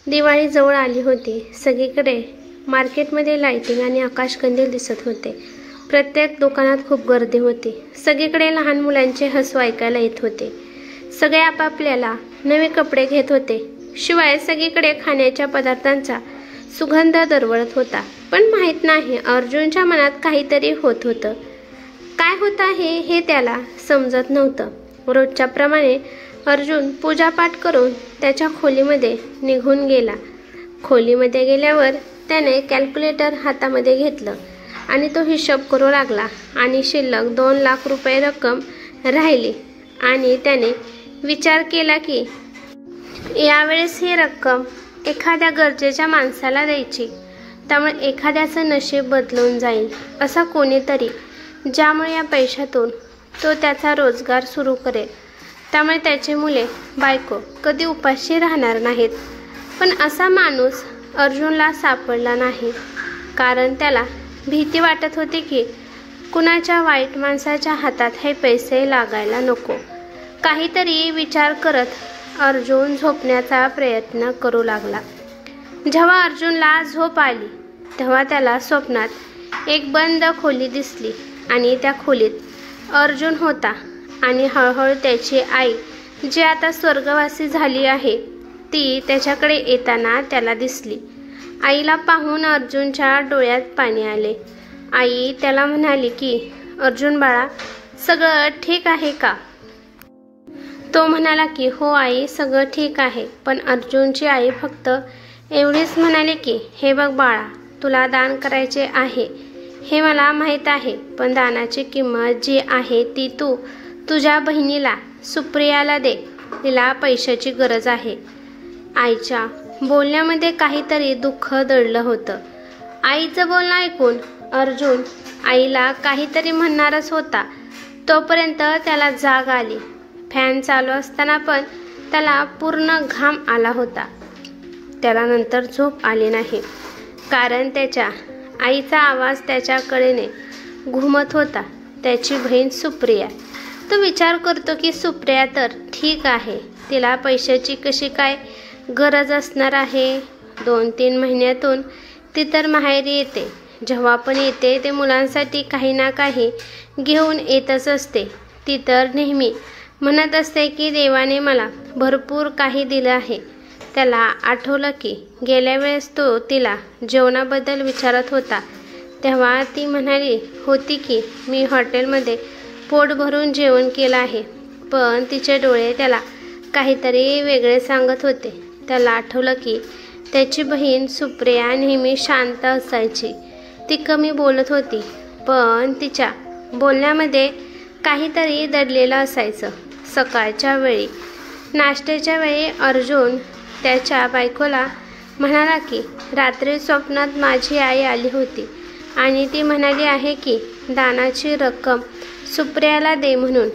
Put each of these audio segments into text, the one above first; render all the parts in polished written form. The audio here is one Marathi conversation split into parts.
दिवाळी जवळ आली होती। सगळीकडे मार्केटमध्ये लाइटिंग आणि आकाशकंदील दिसत होते। प्रत्येक दुकानात खूप गर्दी होती। सगळीकडे लहान मुलांचे हसू ऐकायला येत होते। सगळे आपापल्याला नवे कपडे घेत होते। शिवाय सगळीकडे खाण्याच्या पदार्थांचा सुगंध दरवळत होता। पण माहित नाही, अर्जुनच्या मनात काहीतरी होत होतं। काय होत आहे हे त्याला समजत नव्हतं। रोजच्या प्रमाणे अर्जुन पूजापाठ करून त्याच्या खोलीमध्ये निघून गेला। खोलीमध्ये गेल्यावर त्याने कॅल्क्युलेटर हातामध्ये घेतलं आणि तो हिशोब करू लागला आणि शिल्लक 2 लाख रुपये रक्कम राहिली आणि त्याने विचार केला की यावेळेस ही रक्कम एखाद्या गरजेच्या माणसाला द्यायची। त्यामुळे एखाद्याचं नशीब बदलून जाईल असा कोणीतरी, ज्यामुळे या पैशातून तो त्याचा रोजगार सुरू करेल। त्यामुळे त्याची मुले बायको कधी उपाशी राहणार नाहीत। पण असा माणूस अर्जुनला सापडला नाही, कारण त्याला भीती वाटत होती की कुणाच्या वाईट माणसाच्या हातात हे पैसे लागायला नको। काहीतरी विचार करत अर्जुन झोपण्याचा प्रयत्न करू लागला। जेव्हा अर्जुनला झोप आली तेव्हा त्याला स्वप्नात एक बंद खोली दिसली आणि त्या खोलीत अर्जुन होता आणि हळूहळू त्याची आई, जी आता स्वर्गवासी झाली आहे, ती त्याच्याकडे येताना त्याला दिसली। आईला पाहून अर्जुनच्या डोळ्यात पाणी आले। आई त्याला म्हणाली की अर्जुन बाळा, सगळं ठीक आहे का? तो म्हणाला की हो आई, सगळं ठीक आहे। पण अर्जुनची आई फक्त एवढीच म्हणाली की हे बघ बाळा, तुला दान करायचे आहे हे मला माहीत आहे, पण दानाची किंमत जी आहे ती तू तुझ्या बहिणीला सुप्रियाला दे, तिला पैशाची गरज आहे। आईच्या बोलण्यामध्ये काहीतरी दुःख दडलं होतं। आईचं बोलणं ऐकून अर्जुन आईला काहीतरी म्हणणारच होता, तोपर्यंत त्याला जाग आली। फॅन चालू असताना पण त्याला पूर्ण घाम आला होता। त्याला नंतर झोप आली नाही, कारण त्याच्या आईचा आवाज त्याच्या कडेने घुमत होता, त्याची बहीण सुप्रिया। तो विचार करतो की सुप्रिया तर ठीक आहे, तिला पैशाची कशी काय गरज असणार आहे। 2-3 महिन्यातून ती तर माहेरी येते। जेव्हा पण येते ते मुलांसाठी काही ना काही घेऊन येतच असते। ती तर नेहमी म्हणत असते की देवाने मला भरपूर काही दिलं आहे। त्याला आठवलं की गेल्या वेळेस तो तिला जेवणाबद्दल विचारत होता, तेव्हा ती म्हणाली होती की मी हॉटेलमध्ये पोट भरून जेवण केलं आहे। पण तिचे डोळे त्याला काहीतरी वेगळे सांगत होते। त्याला आठवलं की त्याची बहीण सुप्रिया नेहमी शांत असायची। ती कमी बोलत होती, पण तिच्या बोलण्यामध्ये काहीतरी दडलेलं असायचं। सकाळच्या वेळी नाश्त्याच्या वेळी अर्जुन त्याच्या बायकोला म्हणाला की रात्री स्वप्नात माझी आई आली होती आणि ती म्हणाली आहे की दानाची रक्कम सुप्रियाला दे म्हणून।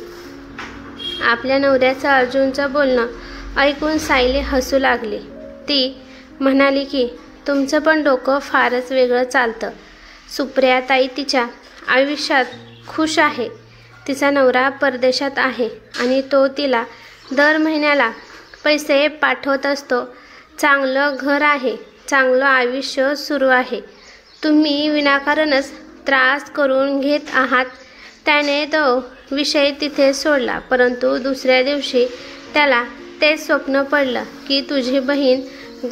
आपल्या नवऱ्याचं अर्जुनचं बोलणं ऐकून सायली हसू लागली। ती म्हणाली की तुमचं पण डोकं फारच वेगळं चालतं। सुप्रिया ताई तिच्या आयुष्यात खुश आहे। तिचा नवरा परदेशात आहे आणि तो तिला दर महिन्याला पैसे पाठवत असतो। चांगलं घर आहे, चांगलं आयुष्य सुरू आहे। तुम्ही विनाकारणच त्रास करून घेत आहात। त्याने तो विषय तिथे सोडला, परंतु दुसऱ्या दिवशी त्याला ते स्वप्न पडलं की तुझी बहीण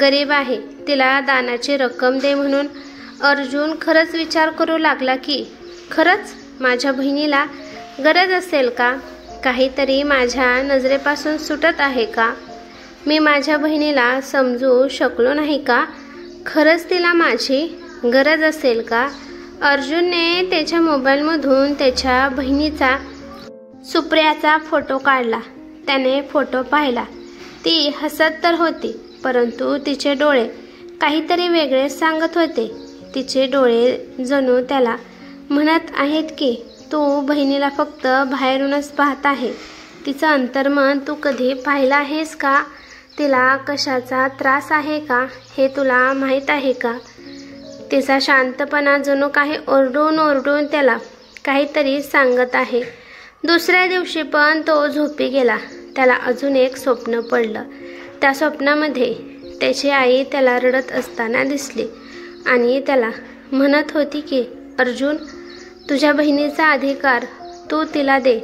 गरीब आहे, तिला दानाची रक्कम दे म्हणून। अर्जुन खरंच विचार करू लागला की खरंच माझ्या बहिणीला गरज असेल का? काहीतरी माझ्या नजरेपासून सुटत आहे का? मी माझ्या बहिणीला समजू शकलो नाही का? खरंच तिला माझी गरज असेल का? अर्जुनने त्याच्या मोबाईलमधून त्याच्या बहिणीचा सुप्रियाचा फोटो काढला। त्याने फोटो पाहिला। ती हसत तर होती, परंतु तिचे डोळे काहीतरी वेगळे सांगत होते। तिचे डोळे जणू त्याला म्हणत आहेत की तू बहिणीला फक्त बाहेरूनच पाहत आहे, तिचं अंतर्मन तू कधी पाहिलं आहेस का? तिला कशाचा त्रास आहे का हे तुला माहीत आहे का? तिचा शांतपणा जणू काही ओरडून ओरडून त्याला काहीतरी सांगत आहे। दुसऱ्या दिवशी पण तो झोपी गेला। त्याला अजून एक स्वप्न पडलं। त्या स्वप्नामध्ये त्याची आई त्याला रडत असताना दिसली आणि त्याला म्हणत होती की अर्जुन, तुझ्या बहिणीचा अधिकार तू तिला दे,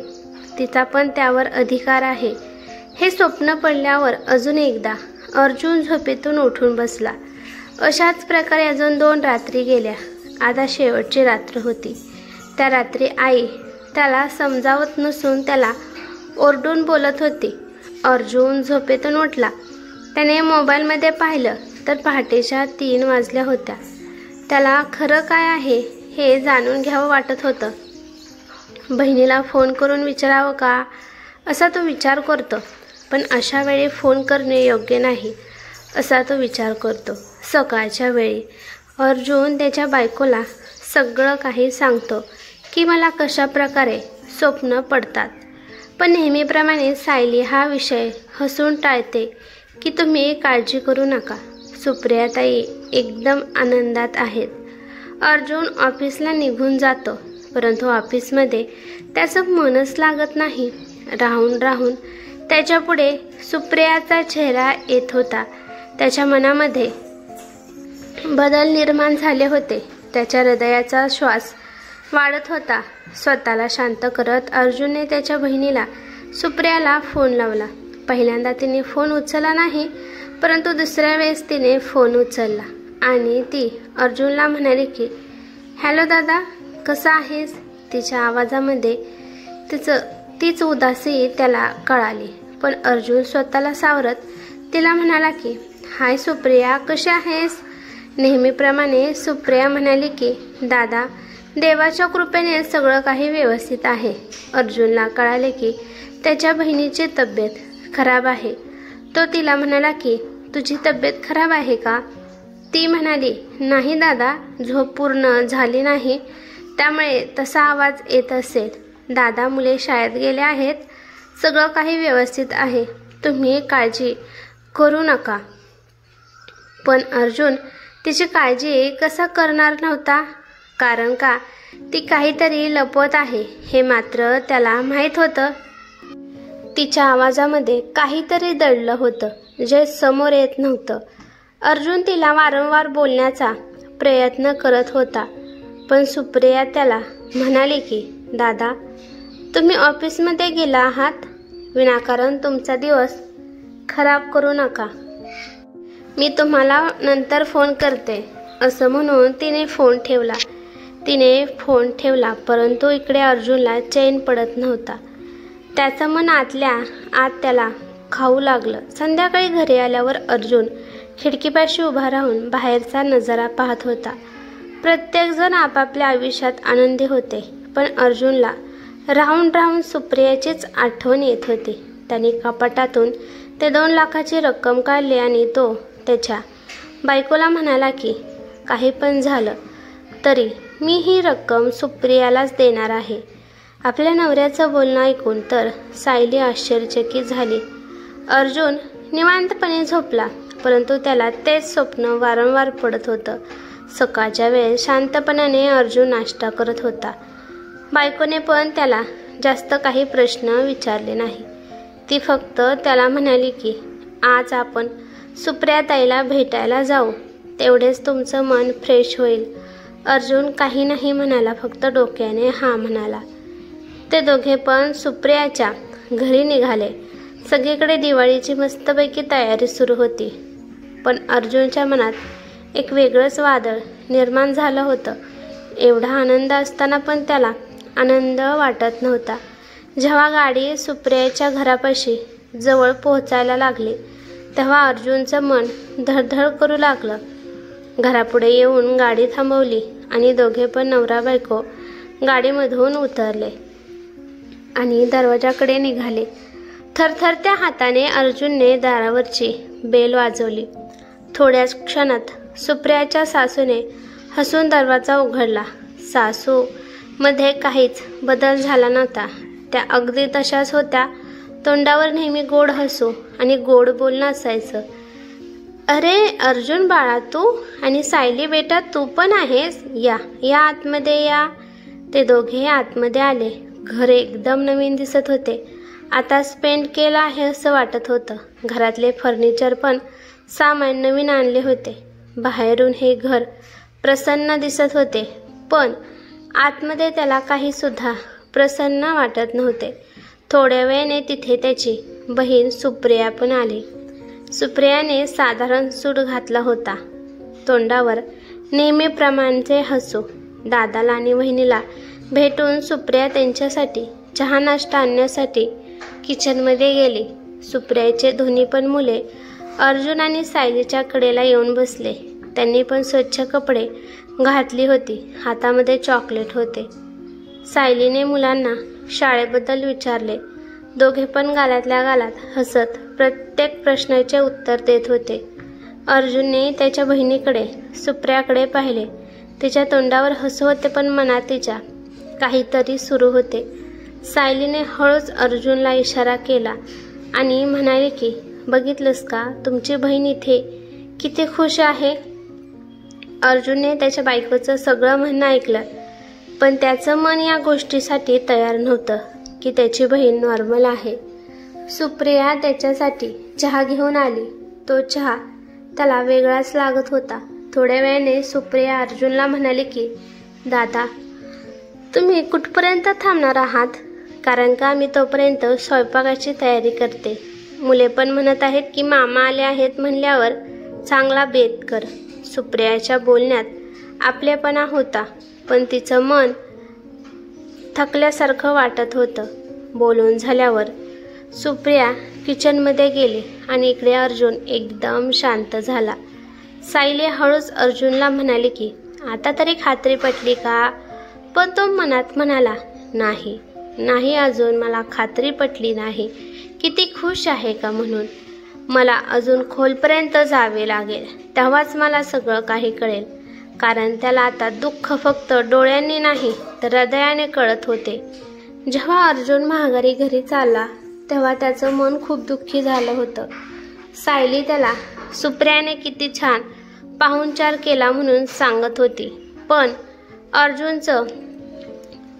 तिचा पण त्यावर अधिकार आहे. हे स्वप्न पडल्यावर अजून एकदा अर्जुन झोपेतून उठून बसला. अशाच प्रकारे अजून 2 रात्री गेल्या. आता शेवटची रात्र होती. त्या रात्री आई त्याला समजावत नसून त्याला ओरडून बोलत होती. अर्जुन झोपेतून उठला. त्याने मोबाईलमध्ये पाहिलं तर पहाटेच्या 3 वाजल्या होत्या. त्याला खरं काय आहे हे जाणून घ्यावं वाटत होतं. बहिणीला फोन करून विचारावं का असा तो विचार करतो, पण अशा वेळी फोन करणे योग्य नाही असा तो विचार करतो. सकाळच्या वेळी अर्जुन त्याच्या बायकोला सगळं काही सांगतो की मला कशा प्रकारे स्वप्न पडतात. पण नेहमीप्रमाणे सायली हा विषय हसून टाळते की तुम्ही काळजी करू नका, सुप्रियाताई एकदम आनंदात आहेत. अर्जुन ऑफिसला निघून जातो, परंतु ऑफिसमध्ये त्याचं मनच लागत नाही. राहून राहून त्याच्यापुढे सुप्रियाचा चेहरा येत होता. त्याच्या मनामध्ये बदल निर्माण झाले होते. त्याच्या हृदयाचा श्वास वाढत होता. स्वतःला शांत करत अर्जुनने त्याच्या बहिणीला सुप्रियाला फोन लावला. पहिल्यांदा तिने फोन उचलला नाही, परंतु दुसऱ्या वेळेस तिने फोन उचलला आणि ती अर्जुनला म्हणाली की हॅलो दादा, कसा आहेस. तिच्या आवाजामध्ये तीच उदासी त्याला कळाली. पण अर्जुन स्वतःला सावरत तिला म्हणाला की हाय सुप्रिया, कशी आहेस. नेहमीप्रमाणे सुप्रिया म्हणाली की दादा, देवाच्या कृपेने सगळं काही व्यवस्थित आहे. अर्जुनला कळाले की त्याच्या बहिणीची तब्येत खराब आहे. तो तिला म्हणाला की तुझी तब्येत खराब आहे का. ती म्हणाली नाही दादा, झोप पूर्ण झाली नाही त्यामुळे तसा आवाज येत असेल. दादा, मुले शाळेत गेले आहेत, सगळं काही व्यवस्थित आहे, तुम्ही काळजी करू नका. पण अर्जुन तिची काळजी कसा करणार नव्हता, कारण का ती काहीतरी लपवत आहे हे मात्र त्याला माहीत होतं. तिच्या आवाजामध्ये काहीतरी दडलं होतं जे समोर येत नव्हतं. अर्जुन तिला वारंवार बोलण्याचा प्रयत्न करत होता, पण सुप्रिया त्याला म्हणाली की दादा, तुम्ही ऑफिसमध्ये गेला आहात, विनाकारण तुमचा दिवस खराब करू नका, मी तुम्हाला नंतर फोन करते. असं म्हणून तिने फोन ठेवला. परंतु इकडे अर्जुनला चैन पडत नव्हता. त्याचं मन आतल्या आत त्याला खाऊ लागलं. संध्याकाळी घरी आल्यावर अर्जुन खिडकीपाशी उभा राहून बाहेरचा नजारा पाहत होता. प्रत्येकजण आपापल्या आयुष्यात आनंदी होते, पण अर्जुनला राहून राहून सुप्रियाचीच आठवण येत होती. त्याने कपाटातून ते 2 लाखाची रक्कम काढली आणि तो त्याच्या बायकोला म्हणाला की काही पण झालं तरी मी ही रक्कम सुप्रियालाच देणार आहे. आपल्या नवऱ्याचं बोलणं ऐकून तर सायली आश्चर्यचकित झाली. अर्जुन निवांतपणे झोपला, परंतु त्याला तेच स्वप्न वारंवार पडत होतं. सकाळच्या वेळेस शांतपणाने अर्जुन नाश्ता करत होता. बायकोने पण त्याला जास्त काही प्रश्न विचारले नाही. ती फक्त त्याला म्हणाली की आज आपण सुप्रियाताईला भेटायला जाऊ, तेवढेच तुमचं मन फ्रेश होईल. अर्जुन काही नाही म्हणाला, फक्त डोक्याने हा म्हणाला. ते दोघे पण सुप्रियाच्या घरी निघाले. सगळीकडे दिवाळीची मस्तपैकी तयारी सुरू होती, पण अर्जुनच्या मनात एक वेगळंच वादळ निर्माण झालं होतं. एवढा आनंद असताना पण त्याला आनंद वाटत नव्हता. जेव्हा गाडी सुप्रियाच्या घरापाशी जवळ पोहोचायला लागली तेव्हा अर्जुनचं मन धडधड करू लागलं. घरापुढे येऊन गाडी थांबवली आणि दोघे पण नवरा बायको गाडीमधून उतरले आणि दरवाजाकडे निघाले. थरथरत्या हाताने अर्जुनने दारावरची बेल वाजवली. थोड्याच क्षणात सुप्रियाच्या सासूने हसून दरवाजा उघडला. सासू मध्ये काहीच बदल झाला नव्हता. त्या अगदी तशाच होत्या. तोंडावर नेहमी गोड हसू आणि गोड बोलणं असायचं. अरे अर्जुन बाळा, तू आणि सायली बेटा तू पण आहेस, या आतमध्ये या. ते दोघे आतमध्ये आले. घर एकदम नवीन दिसत होते. आता पेंट केलं आहे असं वाटत होतं. घरातले फर्निचर पण सामान नवीन आणले होते. बाहेरून हे घर प्रसन्न दिसत होते, पण आतमध्ये त्याला काही सुद्धा प्रसन्न वाटत नव्हते. थोड्या वेळाने तिथे त्याची बहीण सुप्रिया पण आली. सुप्रियाने साधारण सूट घातला होता. तोंडावर नेहमीप्रमाणेचे हसू. दादाला आणि वहिनीला भेटून सुप्रिया त्यांच्यासाठी चहा नाश्ता आणण्यासाठी किचनमध्ये गेली. सुप्रियाचे दोन्ही पण मुले अर्जुन आणि सायलीच्या कडेला येऊन बसले. त्यांनी पण स्वच्छ कपडे घातली होती. हातामध्ये चॉकलेट होते. सायलीने मुलांना शाळेबद्दल विचारले. दोघे पण गालातल्या गालात हसत प्रत्येक प्रश्नाचे उत्तर देत होते. अर्जुनने त्याच्या बहिणीकडे सुप्रियाकडे पाहिले. तिच्या तोंडावर हसू होते, पण मनात तिच्या काहीतरी सुरू होते. सायलीने हळूच अर्जुनला इशारा केला आणि म्हणाले की, बघितलंस का, तुमची बहीण इथे किती खुश आहे. अर्जुनने त्याच्या बायकोचं सगळं म्हणणं ऐकलं, पण त्याचं मन या गोष्टीसाठी तयार नव्हतं की त्याची बहीण नॉर्मल आहे. सुप्रिया त्याच्यासाठी चहा घेऊन आली. तो चहा त्याला वेगळाच लागत होता. थोड्या वेळाने सुप्रिया अर्जुनला म्हणाली की, दादा, तुम्ही कुठपर्यंत थांबणार आहात? कारण का मी तोपर्यंत स्वयंपाकाची तयारी करते. मुले पण म्हणत आहेत की मामा आले आहेत म्हणल्यावर चांगला बेत कर. सुप्रियाच्या बोलण्यात आपलेपणा होता, पण तिचं मन थकल्यासारखं वाटत होतं. बोलून झाल्यावर सुप्रिया किचनमध्ये गेली आणि इकडे अर्जुन एकदम शांत झाला. सायली हळूच अर्जुनला म्हणाली की, आता तरी खात्री पटली का? पण तो मनात म्हणाला, नाही अजून मला खात्री पटली नाही. किती खुश आहे का म्हणून. मला अजून खोलपर्यंत जावे लागेल, तेव्हाच मला सगळं काही कळेल. कारण त्याला आता दुःख फक्त डोळ्यांनी नाही तर हृदयाने कळत होते. जेव्हा अर्जुन माघारी घरी चालला तेव्हा त्याचं मन खूप दुःखी झालं होतं. सायली त्याला सुप्रियाने किती छान पाहुणचार केला म्हणून सांगत होती, पण अर्जुनचं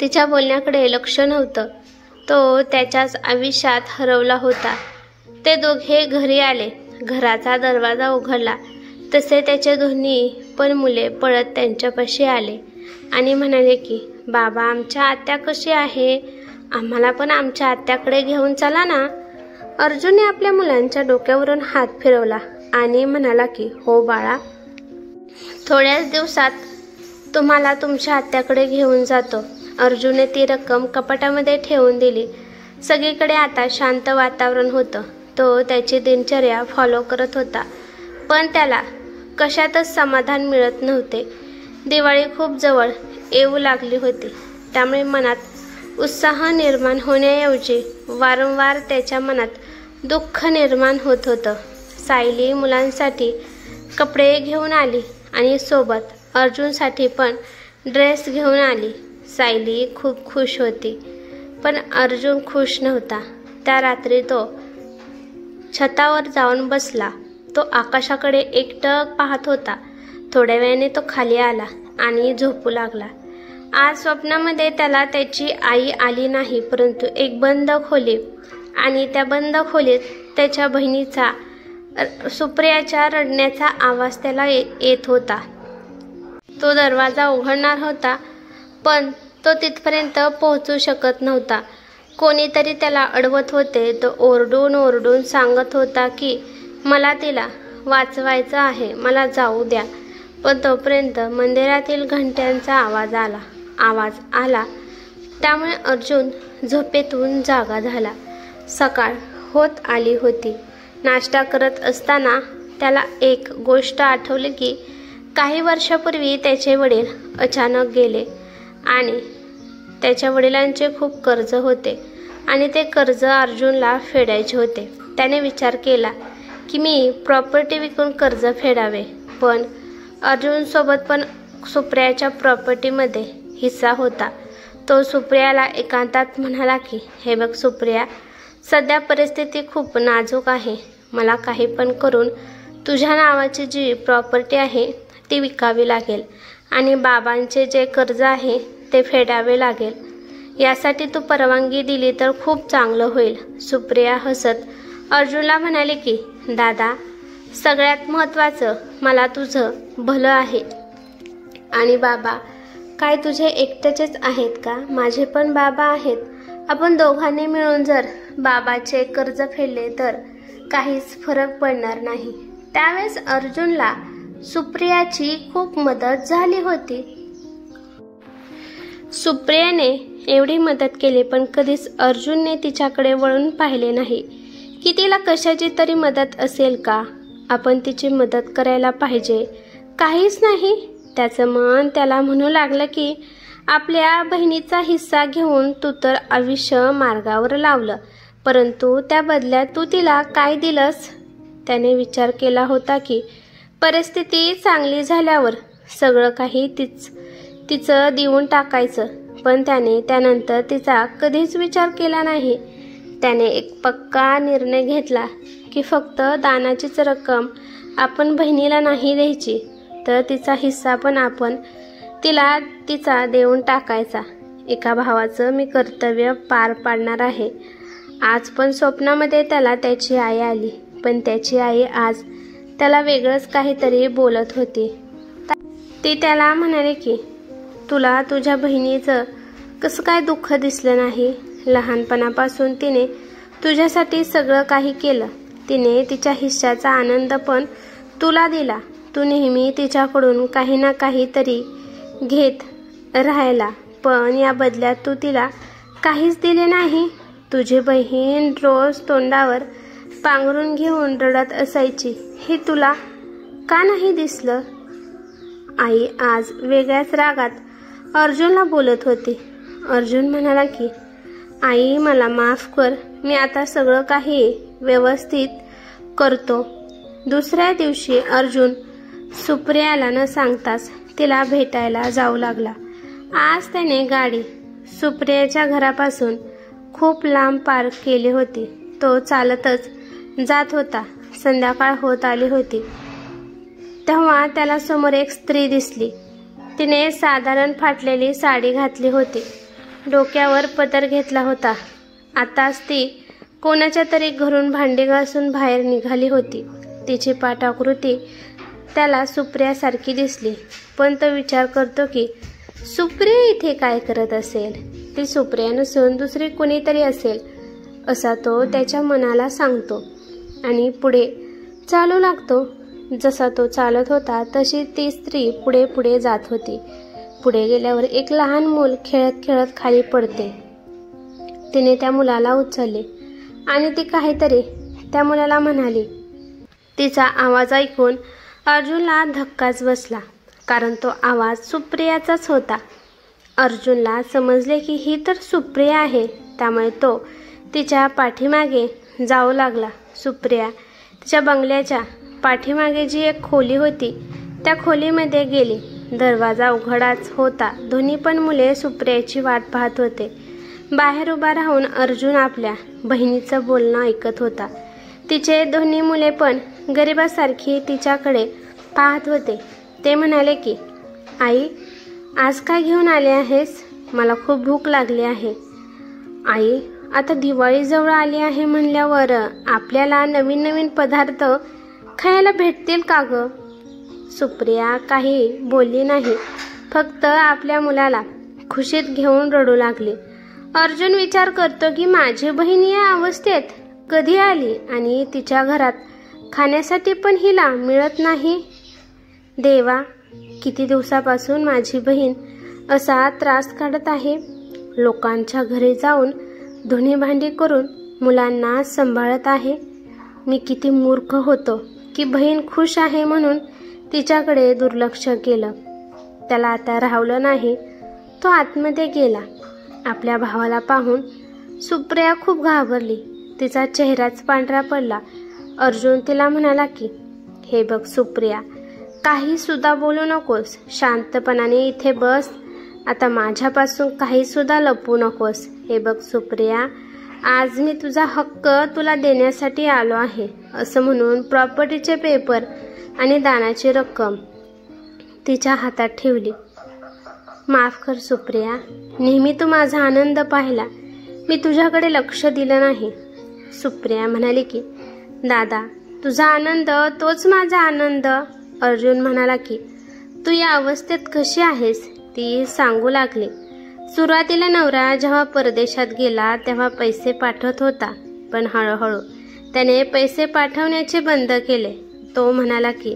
तिच्या बोलण्याकडे लक्ष नव्हतं. तो त्याच्याच आयुष्यात हरवला होता. ते दोघे घरी आले. घराचा दरवाजा उघडला तसे त्याचे दोन्ही पण मुले पळत त्यांच्यापाशी आले आणि म्हणाले की, बाबा, आमच्या आत्या कशी आहे? आम्हाला पण आमच्या आत्याकडे घेऊन चला ना. अर्जुनने आपल्या मुलांच्या डोक्यावरून हात फिरवला आणि म्हणाला की, हो बाळा, थोड्याच दिवसात तुम्हाला तुमच्या आत्याकडे घेऊन जातो. अर्जुनने ती रक्कम कपाटामध्ये ठेवून दिली. सगळीकडे आता शांत वातावरण होतं. तो त्याची दिनचर्या फॉलो करत होता, पण त्याला कशातच समाधान मिळत नव्हते. दिवाळी खूप जवळ येऊ लागली होती, त्यामुळे मनात उत्साह निर्माण होण्याऐवजी वारंवार त्याच्या मनात दुःख निर्माण होत होतं. सायली मुलांसाठी कपडे घेऊन आली आणि सोबत अर्जुनसाठी पण ड्रेस घेऊन आली. सायली खूप खुश होती, पण अर्जुन खुश नव्हता. त्या रात्री तो छतावर जाऊन बसला. तो आकाशाकडे एकटक पाहत होता. थोड्या वेळाने तो खाली आला आणि झोपू लागला. आज स्वप्नामध्ये त्याला त्याची आई आली नाही, परंतु एक बंद खोली, आणि त्या बंद खोलीत त्याच्या बहिणीचा सुप्रियाच्या रडण्याचा आवाज त्याला येत होता. तो दरवाजा उघडणार होता, पण तो तिथपर्यंत पोहोचू शकत नव्हता. कोणीतरी त्याला अडवत होते. तो ओरडून ओरडून सांगत होता की, मला तिला वाचवायचं आहे, मला जाऊ द्या. पण तोपर्यंत मंदिरातील घंट्यांचा आवाज आला. त्यामुळे अर्जुन झोपेतून जागा झाला. सकाळ होत आली होती. नाश्ता करत असताना त्याला एक गोष्ट आठवली की, काही वर्षापूर्वी त्याचे वडील अचानक गेले आणि त्याच्या वडिलांचे खूप कर्ज होते आणि ते कर्ज अर्जुनला फेडायचे होते. त्याने विचार केला की मी प्रॉपर्टी विकून कर्ज फेडावे, पण अर्जुनसोबत पण सुप्रियाच्या प्रॉपर्टीमध्ये हिस्सा होता. तो सुप्रियाला एकांतात म्हणाला की, हे बघ सुप्रिया, सध्या परिस्थिती खूप नाजूक आहे. मला काही पण करून तुझ्या नावाची जी प्रॉपर्टी आहे ती विकावी लागेल आणि बाबांचे जे कर्ज आहे ते फेडावे लागेल. यासाठी तू परवानगी दिली तर खूप चांगलं होईल. सुप्रिया हसत अर्जुनला म्हणाली की, दादा, सगळ्यात महत्त्वाचं मला तुझं भलं आहे. आणि बाबा काय तुझे एकट्याचेच आहेत का? माझे पण बाबा आहेत. आपण दोघांनी मिळून जर बाबाचे कर्ज फेडले तर काहीच फरक पडणार नाही. त्यावेळेस अर्जुनला सुप्रियाची खूप मदत झाली होती. सुप्रियाने एवढी मदत केली पण कधीच अर्जुनने तिच्याकडे वळून पाहिले नाही की तिला कशाची तरी मदत असेल का, आपण तिची मदत करायला पाहिजे. काहीच नाही. त्याचं मन त्याला म्हणू लागलं की आपल्या बहिणीचा हिस्सा घेऊन तू तर आयुष्य मार्गावर लावलं, परंतु त्या बदल्यात तू तिला काय दिलंस? त्याने विचार केला होता की परिस्थिती चांगली झाल्यावर सगळं काही तिचं देऊन टाकायचं, पण त्याने त्यानंतर तिचा कधीच विचार केला नाही. त्याने एक पक्का निर्णय घेतला की फक्त दानाचीच रक्कम आपण बहिणीला नाही द्यायची, तर तिचा हिस्सा पण आपण तिला तिचा देऊन टाकायचा. एका भावाचं मी कर्तव्य पार पाडणार आहे. आज पण स्वप्नामध्ये त्याला त्याची आई आली, पण त्याची आई आज त्याला वेगळंच काहीतरी बोलत होती. ती त्याला म्हणाले की तुला तुझ्या बहिणीचं कसं काय दुःख दिसलं नाही? लहानपणापासून तिने तुझ्यासाठी सगळं काही केलं. तिने तिच्या हिस्साचा आनंद पण तुला दिला. तू नेहमी तिच्याकडून काही ना काहीतरी घेत राहायला, पण या बदल्यात तू तिला काहीच दिले नाही. तुझी बहीण रोज तोंडावर पांघरून घेऊन रडत असायची, हे तुला का नाही दिसलं? आई आज वेगळ्याच रागात अर्जुनला बोलत होती. अर्जुन म्हणाला की आई मला माफ कर, मी आता सगळं काही व्यवस्थित करतो. दुसऱ्या दिवशी अर्जुन सुप्रियाला न सांगताच तिला भेटायला जाऊ लागला. आज त्याने गाडी सुप्रियाच्या घरापासून खूप लांब पार्क केली होती. तो चालतच जात होता. संध्याकाळ होत आली होती तेव्हा त्याला समोर एक स्त्री दिसली. तिने साधारण फाटलेली साडी घातली होती, डोक्यावर पदर घेतला होता. आताच ती कोणाच्या तरी घरून भांडी घासून बाहेर निघाली होती. तिची पाठाकृती त्याला सुप्रियासारखी दिसली, पण तो विचार करतो की सुप्रिया इथे काय करत असेल? ती सुप्रिया नसून दुसरी कोणीतरी असेल असा तो त्याच्या मनाला सांगतो आणि पुढे चालू लागतो. जसा तो चालत होता तशी ती स्त्री पुढे पुढे जात होती. पुढे गेल्यावर एक लहान मूल खेळत खेळत खाली पडते. तिने त्या मुलाला उचलले आणि ती काहीतरी त्या मुलाला म्हणाली. तिचा आवाज ऐकून अर्जुनला धक्काच बसला, कारण तो आवाज सुप्रियाचाच होता. अर्जुनला समजले की ही तर सुप्रिया आहे, त्यामुळे तो तिच्या पाठीमागे जाऊ लागला. सुप्रिया तिच्या बंगल्याच्या पाठीमागे जी एक खोली होती त्या खोलीमध्ये गेली. दरवाजा उघडाच होता. दोन्ही पण मुले सुप्रियाची वाट पाहत होते. बाहेर उभा राहून अर्जुन आपल्या बहिणीचं बोलणं ऐकत होता. तिचे दोन्ही मुले पण गरिबासारखी तिच्याकडे पाहत होते. ते म्हणाले की आई आज काय घेऊन आले आहेस? मला खूप भूक लागली आहे. आई आता दिवाळी जवळ आली आहे म्हणल्यावर आपल्याला नवीन नवीन पदार्थ खायला भेटतील का ग? सुप्रिया काही बोलली नाही, फक्त आपल्या मुलाला खुशीत घेऊन रडू लागली. अर्जुन विचार करतो की माझी बहीण या अवस्थेत कधी आली आणि तिच्या घरात खाण्यासाठी पण हिला मिळत नाही. देवा, किती दिवसापासून माझी बहीण असा त्रास काढत आहे. लोकांच्या घरी जाऊन धुणी भांडी करून मुलांना सांभाळत आहे. मी किती मूर्ख होतो की बहीण खुश आहे म्हणून तिच्याकडे दुर्लक्ष केलं. त्याला आता राहवलं नाही. तो आतमध्ये गेला. आपल्या भावाला पाहून सुप्रिया खूप घाबरली. तिचा चेहराच पांढरा पडला. अर्जुन तिला म्हणाला की हे बघ सुप्रिया, काही सुद्धा बोलू नकोस, शांतपणाने इथे बस. आता माझ्यापासून काही सुद्धा लपवू नकोस. हे बघ सुप्रिया, आज मी तुझा हक्क तुला देण्यासाठी आलो आहे. असं म्हणून प्रॉपर्टीचे पेपर आणि दानाची रक्कम तिच्या हातात ठेवली. माफ कर सुप्रिया, नेहमी तू माझा आनंद पाहिला, मी तुझ्याकडे लक्ष दिलं नाही. सुप्रिया म्हणाली की दादा, तुझा आनंद तोच माझा आनंद। अर्जुन म्हणाला की तू या अवस्थेत कशी आहेस? ती सांगू लागली, सुरुवातीला नवरा जेव्हा परदेशात गेला तेव्हा पैसे पाठवत होता, पण हळूहळू त्याने पैसे पाठवण्याचे बंद केले। तो म्हणाला की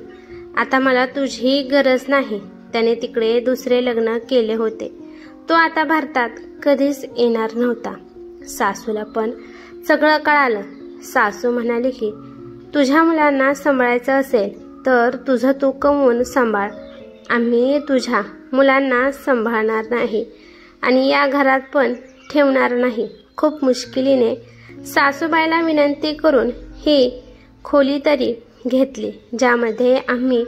आता मला तुझी गरज नाही। त्याने तिकडे दुसरे लग्न केले होते। तो आता भारतात कधीच येणार नव्हता। सासूला पण सगळं कळालं। सासू म्हणाली की तुझ्या मुलांना सांभाळायचं असेल तर तुझं तू कमवून सांभाळ, आम्ही तुझ्या मुलांना सांभाळणार नाही आणि या घरात पण ठेवणार नाही। खूप मुश्किलीने सासूबाईला विनंती करून ही खोली तरी घेतली ज्यामध्ये आम्ही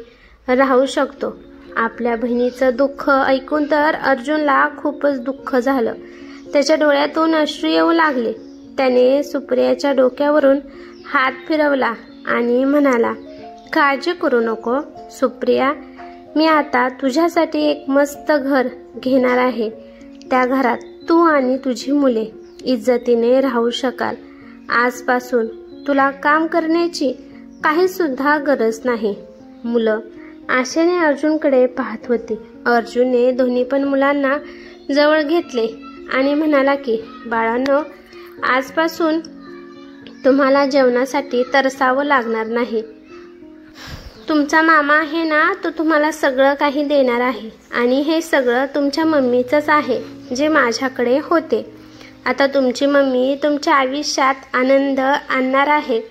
राहू शकतो। आपल्या बहिणीचं दुःख ऐकून तर अर्जुनला खूपच दुःख झालं। त्याच्या डोळ्यातून अश्रू येऊ लागले। त्याने सुप्रियाच्या डोक्यावरून हात फिरवला आणि म्हणाला, काळजी करू नको सुप्रिया, मी आता तुझ्यासाठी एक मस्त घर घेणार आहे। त्या घरात तू आणि तुझी मुले इज्जतीने राहू शकाल। आजपासून तुला काम करण्याची काही सुद्धा गरज नाही। मुलं आशेने अर्जुनकडे पाहत होती। अर्जुनने दोन्ही पण मुलांना जवळ घेतले आणि म्हणाला की बाळांनो, आजपासून तुम्हाला जेवणासाठी तरसावं लागणार नाही। तुमचा मामा आहे ना, तो तुम्हाला सगळं काही देणार आहे आणि हे सगळं तुमच्या मम्मीचंच आहे जे माझ्याकडे होते। आता तुमची मम्मी तुमच्या आयुष्यात आनंद आणणार आहे।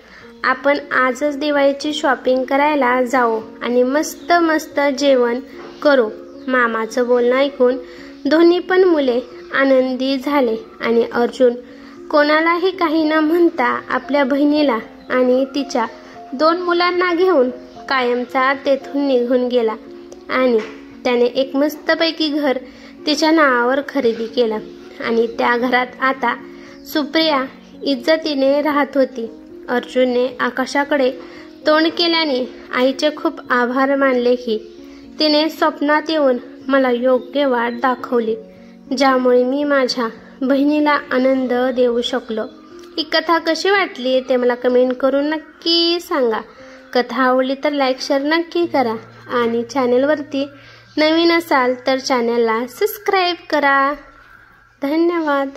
आपण आजच दिवाळीची शॉपिंग करायला जाऊ आणि मस्त मस्त जेवण करू। मामाचं बोलणं ऐकून दोन्ही पण मुले आनंदी झाले आणि अर्जुन कोणालाही काही न म्हणता आपल्या बहिणीला आणि तिच्या 2 मुलांना घेऊन कायमचा तेथून निघून गेला आणि त्याने एक मस्तपैकी घर तिच्या नावावर खरेदी केलं आणि त्या घरात आता सुप्रिया इज्जतीने राहत होती। अर्जुनने आकाशाकडे तोंड केल्याने आईचे खूप आभार मानले की तिने स्वप्नात येऊन मला योग्य वाट दाखवली ज्यामुळे मी माझ्या बहिणीला आनंद देऊ शकलो। ही कथा कशी वाटली ते मला कमेंट करून नक्की सांगा। कथा आवडली तर लाईक शेअर नक्की करा आणि चॅनलवरती नवीन असाल तर चॅनलला सबस्क्राईब करा। धन्यवाद।